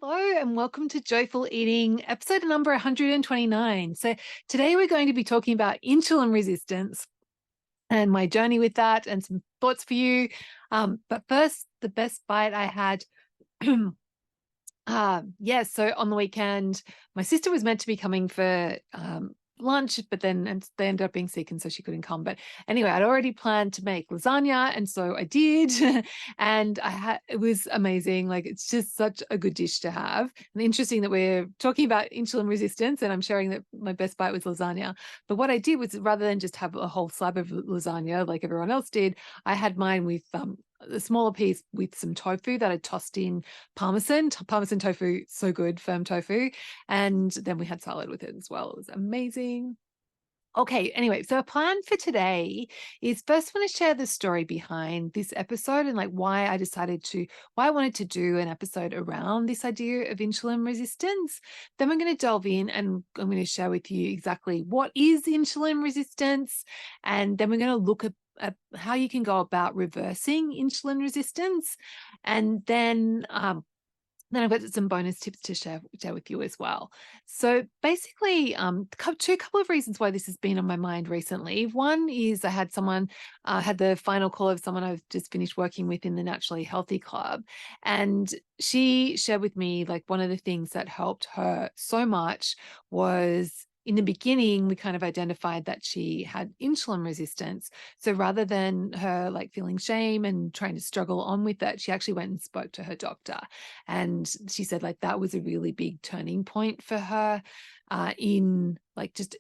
Hello and welcome to Joyful Eating, episode number 129. So, today we're going to be talking about insulin resistance and my journey with that and some thoughts for you. But first, the best bite I had. So on the weekend, my sister was meant to be coming for lunch, but then they ended up being sick, and so she couldn't come. But anyway, I'd already planned to make lasagna, and so I did, and it was amazing. Like it's just such a good dish to have. And interesting that we're talking about insulin resistance, and I'm sharing that my best bite was lasagna. But what I did was rather than just have a whole slab of lasagna like everyone else did, I had mine with a smaller piece with some tofu that I tossed in parmesan tofu, so good, firm tofu. And then we had salad with it as well. It was amazing. Okay, anyway, so a plan for today is first I want to share the story behind this episode and like why I wanted to do an episode around this idea of insulin resistance. Then we're going to delve in and I'm going to share with you exactly what is insulin resistance. And then we're going to look at how you can go about reversing insulin resistance. And then I've got some bonus tips to share with you as well. So basically, couple of reasons why this has been on my mind recently. One is I had the final call of someone I've just finished working with in the Naturally Healthy Club, and she shared with me like one of the things that helped her so much was in the beginning, we kind of identified that she had insulin resistance. So rather than her like feeling shame and trying to struggle on with that, she actually went and spoke to her doctor. And she said like that was a really big turning point for her in like just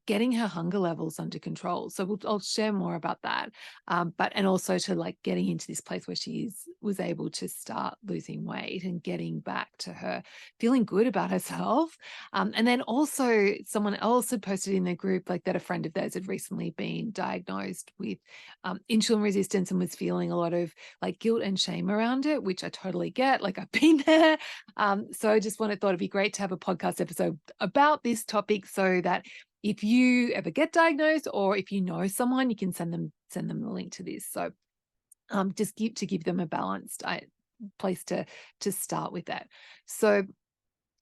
getting her hunger levels under control. So I'll share more about that. And also to like getting into this place where was able to start losing weight and getting back to her feeling good about herself. And then also someone else had posted in their group like that a friend of theirs had recently been diagnosed with insulin resistance and was feeling a lot of like guilt and shame around it, which I totally get. Like I've been there. So I just thought it'd be great to have a podcast episode about this topic so that if you ever get diagnosed or if you know someone, you can send them the link to this. So just give them a balanced place to start with that. So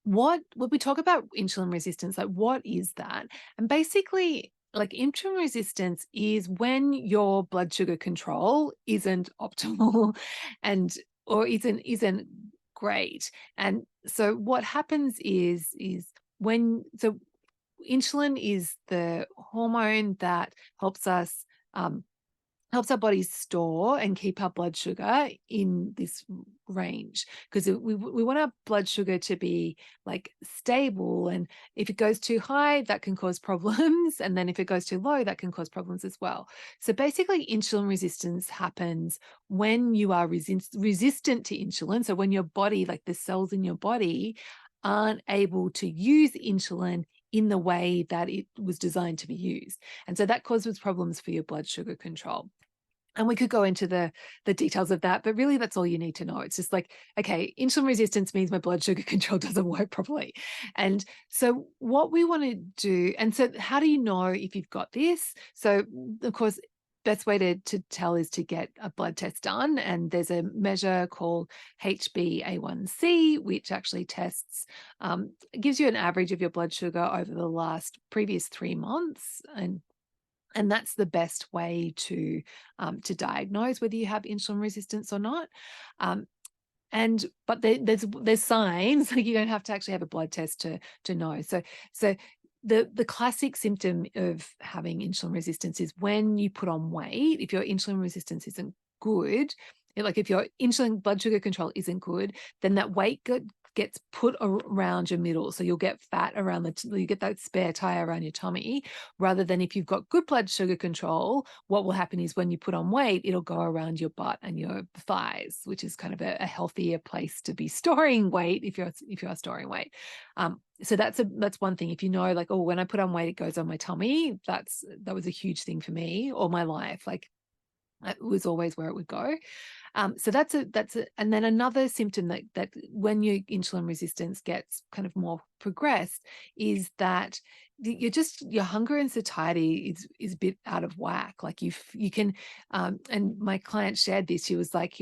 when we talk about insulin resistance, like what is that? And basically, like insulin resistance is when your blood sugar control isn't optimal and or isn't great. And so what happens is when so insulin is the hormone that helps our bodies store and keep our blood sugar in this range because we want our blood sugar to be like stable, and if it goes too high that can cause problems, and then if it goes too low that can cause problems as well. So basically insulin resistance happens when you are resistant to insulin, so when your body, like the cells in your body, aren't able to use insulin in the way that it was designed to be used. And so that causes problems for your blood sugar control. And we could go into the details of that, but really that's all you need to know. It's just like, okay, insulin resistance means my blood sugar control doesn't work properly. And so what we want to do, and so how do you know if you've got this? So of course, best way to tell is to get a blood test done. And there's a measure called HbA1c, which actually tests, gives you an average of your blood sugar over the previous 3 months. And that's the best way to diagnose whether you have insulin resistance or not. But there's signs, like you don't have to actually have a blood test to know. So the classic symptom of having insulin resistance is when you put on weight. If your insulin resistance isn't good, like if your insulin blood sugar control isn't good, then that weight gets put around your middle. So you'll get fat around you get that spare tire around your tummy, rather than if you've got good blood sugar control, what will happen is when you put on weight, it'll go around your butt and your thighs, which is kind of a healthier place to be storing weight if you are storing weight. So that's one thing. If you know, like, oh, when I put on weight, it goes on my tummy. That was a huge thing for me all my life. Like it was always where it would go. So and then another symptom that when your insulin resistance gets kind of more progressed is that your hunger and satiety is a bit out of whack. Like you can, and my client shared this. She was like,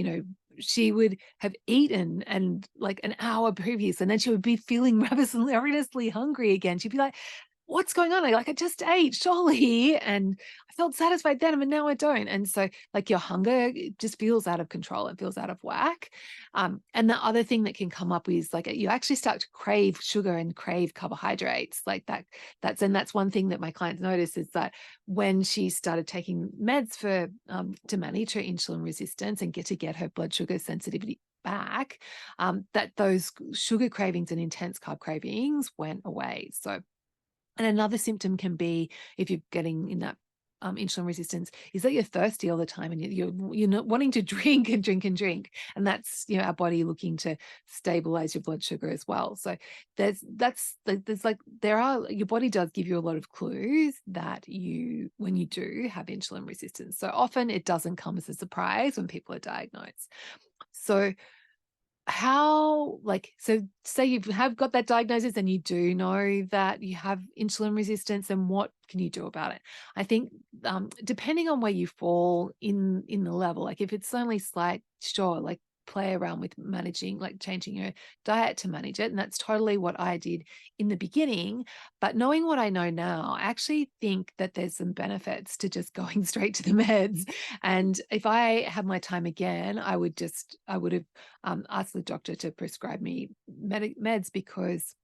she would have eaten and like an hour previous, and then she would be feeling ravenously hungry again. She'd be like, what's going on? I just ate, surely. And I felt satisfied then, but now I don't. And so like your hunger just feels out of control. It feels out of whack. And the other thing that can come up is like you actually start to crave sugar and crave carbohydrates like that. That's one thing that my clients notice is that when she started taking meds for to manage her insulin resistance and get her blood sugar sensitivity back, that those sugar cravings and intense carb cravings went away. So, and another symptom can be if you're getting in that insulin resistance is that you're thirsty all the time and you're not wanting to drink and drink and drink, and that's our body looking to stabilize your blood sugar as well. So your body does give you a lot of clues that when you do have insulin resistance. So often it doesn't come as a surprise when people are diagnosed. So so say you have got that diagnosis and you do know that you have insulin resistance, and what can you do about it? I think depending on where you fall in the level, like if it's only slight, sure, like play around with managing, like changing your diet to manage it. And that's totally what I did in the beginning. But knowing what I know now, I actually think that there's some benefits to just going straight to the meds. And if I had my time again, I would have asked the doctor to prescribe me meds because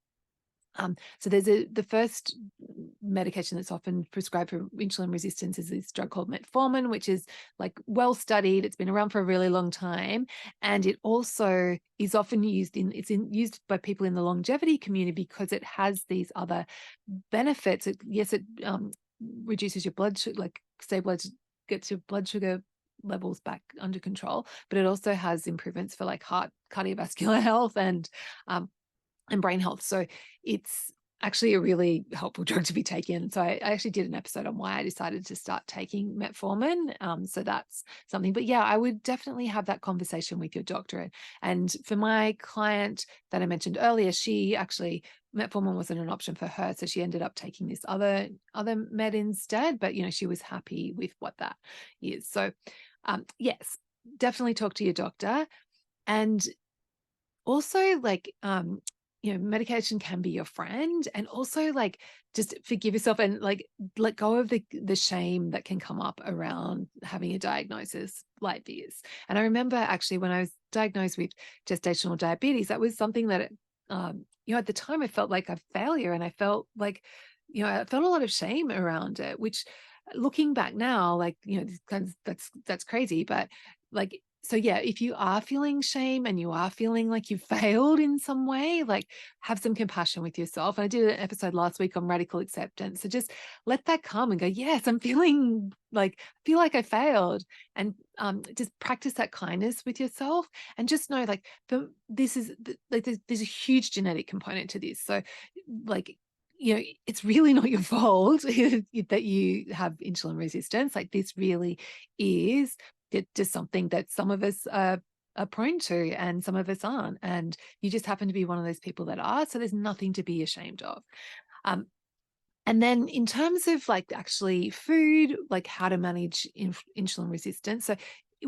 so there's the first medication that's often prescribed for insulin resistance is this drug called metformin, which is like well studied. It's been around for a really long time, and it also is often used used by people in the longevity community because it has these other benefits. It reduces your blood sugar, like stabilizes, gets your blood sugar levels back under control, but it also has improvements for like heart, cardiovascular health, and brain health. So it's actually a really helpful drug to be taken. So I actually did an episode on why I decided to start taking metformin. So that's something. But yeah, I would definitely have that conversation with your doctor. And for my client that I mentioned earlier, she actually metformin wasn't an option for her, so she ended up taking this other med instead. But she was happy with what that is. So yes, definitely talk to your doctor. And also medication can be your friend, and also like just forgive yourself and like let go of the shame that can come up around having a diagnosis like this. And I remember actually when I was diagnosed with gestational diabetes, that was something that at the time I felt like a failure, and I felt like I felt a lot of shame around it, which looking back now, like that's crazy. But like, so yeah, if you are feeling shame and you are feeling like you failed in some way, like have some compassion with yourself. And I did an episode last week on radical acceptance. So just let that come and go, yes, I feel like I failed. And just practice that kindness with yourself, and just know like there's a huge genetic component to this. So like, it's really not your fault that you have insulin resistance. Like this really is just something that some of us are prone to and some of us aren't. And you just happen to be one of those people that are. So there's nothing to be ashamed of. And then in terms of like actually food, like how to manage insulin resistance. So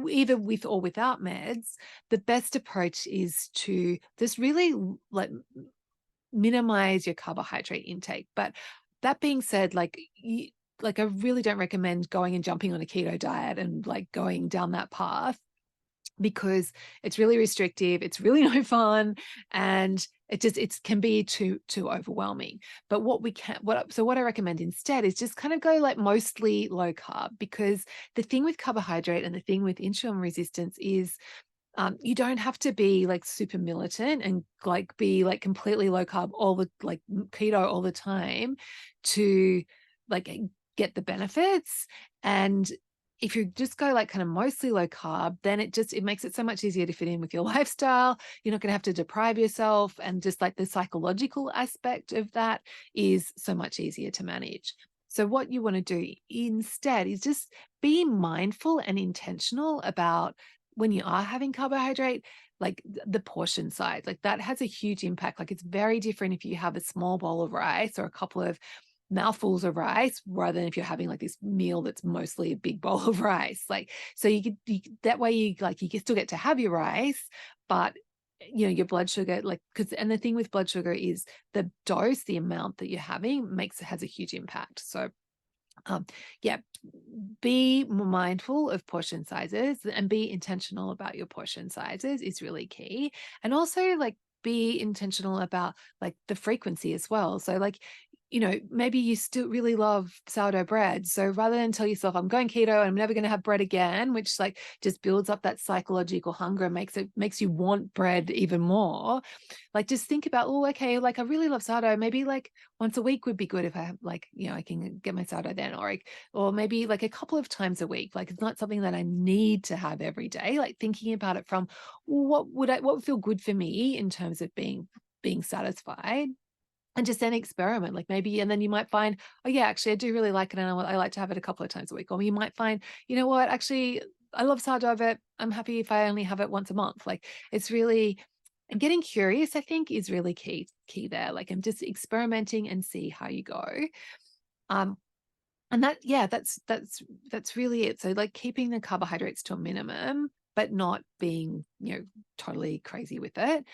either with or without meds, the best approach is to just really like minimize your carbohydrate intake. But that being said, like I really don't recommend going and jumping on a keto diet and like going down that path, because it's really restrictive, it's really no fun, and it can be too overwhelming. But what I recommend instead is just kind of go like mostly low carb, because the thing with carbohydrate and the thing with insulin resistance is you don't have to be like super militant and like be like completely low carb like keto all the time to like get the benefits. And if you just go like kind of mostly low carb, then it makes it so much easier to fit in with your lifestyle. You're not going to have to deprive yourself, and just like the psychological aspect of that is so much easier to manage. So what you want to do instead is just be mindful and intentional about when you are having carbohydrate, like the portion size. Like that has a huge impact. Like it's very different if you have a small bowl of rice or a couple of mouthfuls of rice rather than if you're having like this meal that's mostly a big bowl of rice. Like, so that way you can still get to have your rice, but your blood sugar, like, and the thing with blood sugar is the dose, the amount that you're having has a huge impact. So yeah, be more mindful of portion sizes and be intentional about your portion sizes is really key. And also like be intentional about like the frequency as well. So like, maybe you still really love sourdough bread. So rather than tell yourself I'm going keto and I'm never going to have bread again, which like just builds up that psychological hunger and makes you want bread even more. Like just think about, oh, okay, like I really love sourdough. Maybe like once a week would be good if I have like, I can get my sourdough then, or maybe like a couple of times a week. Like it's not something that I need to have every day. Like thinking about it from what would feel good for me in terms of being satisfied. And just then experiment, like maybe, and then you might find, oh yeah, actually I do really like it and I like to have it a couple of times a week. Or you might find, you know what, actually I love sourdough, but I'm happy if I only have it once a month. Like it's really, and getting curious, I think, is really key there. Like I'm just experimenting and see how you go. And that's really it. So like keeping the carbohydrates to a minimum, but not being, totally crazy with it.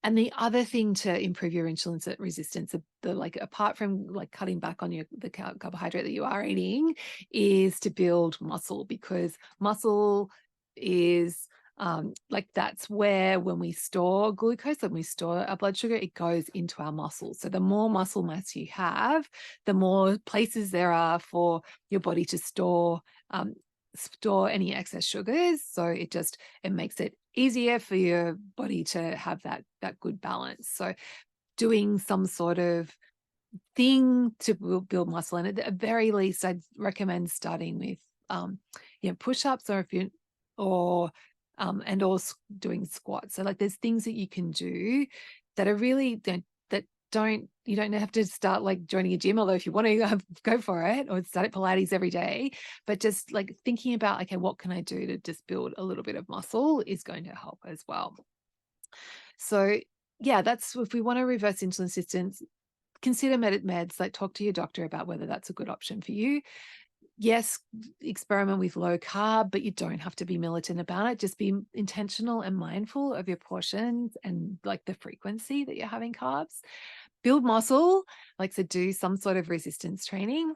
And the other thing to improve your insulin resistance, like apart from like cutting back on the carbohydrate that you are eating, is to build muscle, because muscle is like that's where when we store glucose, when we store our blood sugar, it goes into our muscles. So the more muscle mass you have, the more places there are for your body to store any excess sugars. So it makes it easier for your body to have that good balance. So doing some sort of thing to build muscle, and at the very least I'd recommend starting with push-ups, or if you or doing squats. So like there's things that you can do that are really you don't have to start like joining a gym, although if you want to go for it, or start at Pilates every day, but just like thinking about, okay, what can I do to just build a little bit of muscle is going to help as well. So yeah, that's, if we want to reverse insulin resistance, consider meds, like talk to your doctor about whether that's a good option for you. Yes, experiment with low carb, but you don't have to be militant about it. Just be intentional and mindful of your portions and like the frequency that you're having carbs. Build muscle, like, so do some sort of resistance training.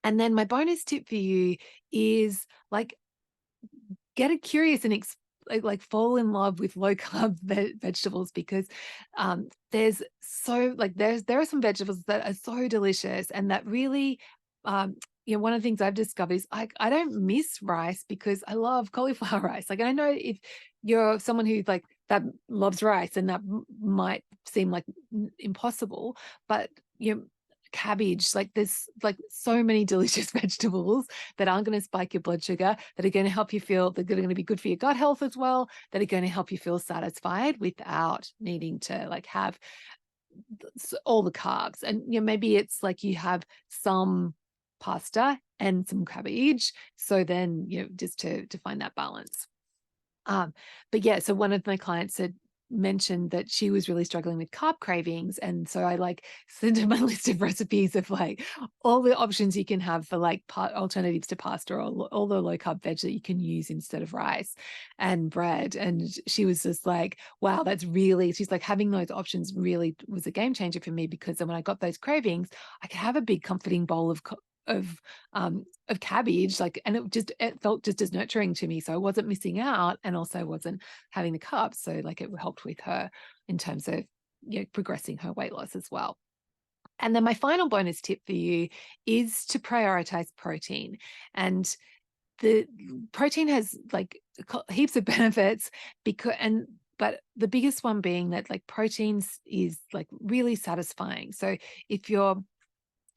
And then my bonus tip for you is like, get curious and like fall in love with low carb vegetables, because there are some vegetables that are so delicious and that really one of the things I've discovered is I don't miss rice because I love cauliflower rice. Like I know if you're someone who like that loves rice, and that might seem like impossible, but cabbage, like there's like so many delicious vegetables that aren't going to spike your blood sugar, that are going to help you feel, that are going to be good for your gut health as well, that are going to help you feel satisfied without needing to like have all the carbs. And maybe it's like you have some pasta and some cabbage, so then just to find that balance. But yeah, so one of my clients had mentioned that she was really struggling with carb cravings, and so I like sent her my list of recipes of like all the options you can have for like alternatives to pasta, or all the low carb veg that you can use instead of rice and bread. And she was just like, wow, she's like, having those options really was a game changer for me, because then when I got those cravings, I could have a big comforting bowl of cabbage, like, and it felt just as nurturing to me. So I wasn't missing out, and also wasn't having the carbs. So like it helped with her in terms of progressing her weight loss as well. And then my final bonus tip for you is to prioritize protein. And the protein has like heaps of benefits, but the biggest one being that like proteins is like really satisfying. So if you're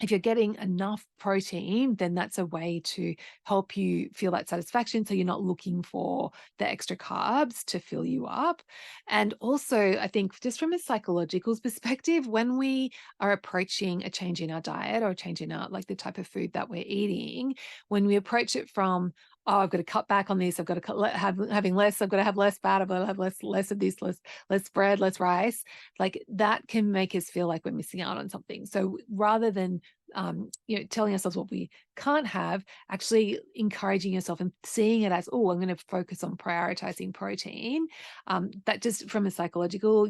getting enough protein, then that's a way to help you feel that satisfaction. So you're not looking for the extra carbs to fill you up. And also, I think just from a psychological perspective, when we are approaching a change in our diet, or a change in our, like the type of food that we're eating, when we approach it from, oh, I've got to cut back on this. I've got to having less. I've got to have less fat. I've got to have less of this, less bread, less rice. Like that can make us feel like we're missing out on something. So rather than telling ourselves what we can't have, actually encouraging yourself and seeing it as, oh, I'm going to focus on prioritizing protein. That just from a psychological,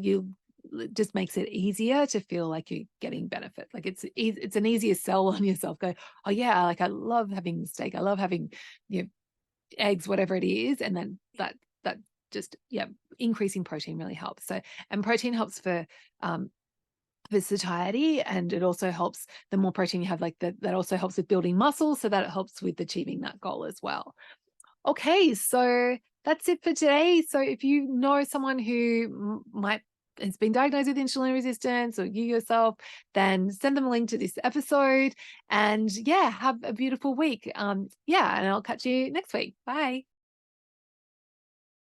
it just makes it easier to feel like you're getting benefit. Like it's an easier sell on yourself. Go, oh yeah, like I love having steak. I love having eggs, whatever it is, and then that just increasing protein really helps. So, and protein helps for satiety, and it also helps the more protein you have, like that also helps with building muscle, so that it helps with achieving that goal as well. Okay, so that's it for today. So if you know someone who might has been diagnosed with insulin resistance, or you yourself, then send them a link to this episode. And yeah, have a beautiful week. And I'll catch you next week. Bye.